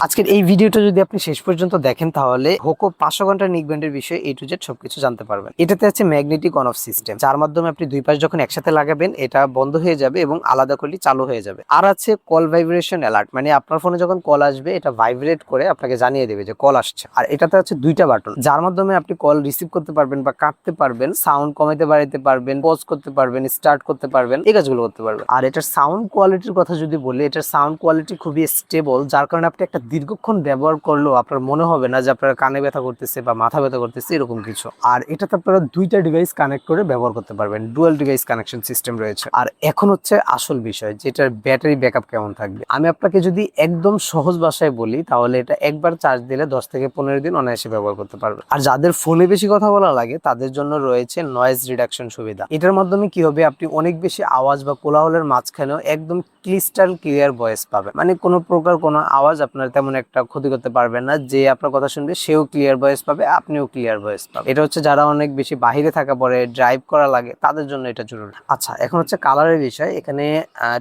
আজকের এই ভিডিওটা যদি আপনি শেষ পর্যন্ত দেখেন তাহলে হোকো 500 ঘন্টার নিকব্যান্ডের বিষয়ে A to Z সবকিছু জানতে পারবেন। এটাতে আছে ম্যাগনেটিক অন অফ সিস্টেম, যার মাধ্যমে আপনি দুই পাশ যখন একসাথে লাগাবেন এটা বন্ধ হয়ে যাবে এবং আলাদা করলে চালু হয়ে যাবে। আর আছে কল ভাইব্রেশন অ্যালার্ট, মানে আপনার ফোনে যখন কল আসবে এটা ভাইব্রেট করে আপনাকে জানিয়ে দেবে যে কল আসছে। আর এটাতে আছে দুইটা বাটন, যার মাধ্যমে আপনি কল রিসিভ করতে পারবেন বা কাটতে পারবেন, সাউন্ড কমাইতে বাড়াইতে পারবেন, পজ করতে পারবেন, স্টার্ট করতে পারবেন, এই কাজগুলো করতে পারবেন। আর এটার সাউন্ড কোয়ালিটির কথা যদি বলি, এটার সাউন্ড কোয়ালিটি খুবই স্টেবল, যার কারণে আপনি একটা দীর্ঘক্ষণ ব্যবহার করলেও আপনার মনে হবে না যে আপনার কানে ব্যথা করতেছে বা মাথা ব্যথা করতেছে এরকম কিছু। আর এটাতে আপনারা দুইটা ডিভাইস কানেক্ট করে ব্যবহার করতে পারবেন, ডুয়াল ডিভাইস কানেকশন সিস্টেম রয়েছে। আর এখন হচ্ছে আসল বিষয়, যেটার ব্যাটারি ব্যাকআপ কেমন থাকবে। আমি আপনাকে যদি একদম সহজ ভাষায় বলি তাহলে এটা একবার চার্জ দিলে 10 থেকে 15 দিন অনায়াসে ব্যবহার করতে পারবে। আর যাদের ফোনে বেশি কথা বলা লাগে তাদের জন্য রয়েছে নয়েজ রিডাকশন সুবিধা। এটার মাধ্যমে কি হবে, আপনি অনেক বেশি আওয়াজ বা কোলাহলের মাঝখানেও একদম ক্রিস্টাল ক্লিয়ার ভয়েস পাবে, মানে কোনো প্রকার কোনো আওয়াজ আপনার তেমন একটা ক্ষতি করতে পারবে না। যে আপনার কথা শুনবে সেও ক্লিয়ার ভয়েস পাবে, আপনিও ক্লিয়ার ভয়েস পাবে। এটা হচ্ছে যারা অনেক বেশি বাহিরে থাকা পরে ড্রাইভ করা লাগে তাদের জন্য এটা জরুরি। আচ্ছা, এখন হচ্ছে কালারের বিষয়। এখানে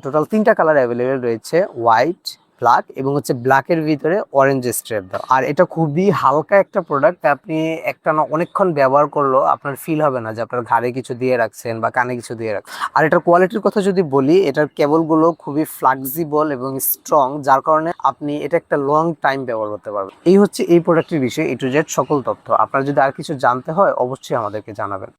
টোটাল 3টা কালার অ্যাভেলেবেল রয়েছে, হোয়াইট, ব্ল্যাক এবং হচ্ছে ব্ল্যাকের ভিতরে অরেঞ্জ স্ট্রেপ দাও। আর এটা খুবই হালকা একটা প্রোডাক্ট, আপনি একটা না অনেকক্ষণ ব্যবহার করলেও আপনার ফিল হবে না যে আপনার ঘাড়ে কিছু দিয়ে রাখছেন বা কানে কিছু দিয়ে রাখছেন। আর এটার কোয়ালিটির কথা যদি বলি, এটার কেবলগুলো খুবই ফ্লেক্সিবল এবং স্ট্রং, যার কারণে আপনি এটা একটা লং টাইম ব্যবহার করতে পারবেন। এই হচ্ছে এই প্রোডাক্টের বিষয়ে A to Z সকল তথ্য। আপনার যদি আর কিছু জানতে হয় অবশ্যই আমাদেরকে জানাবেন।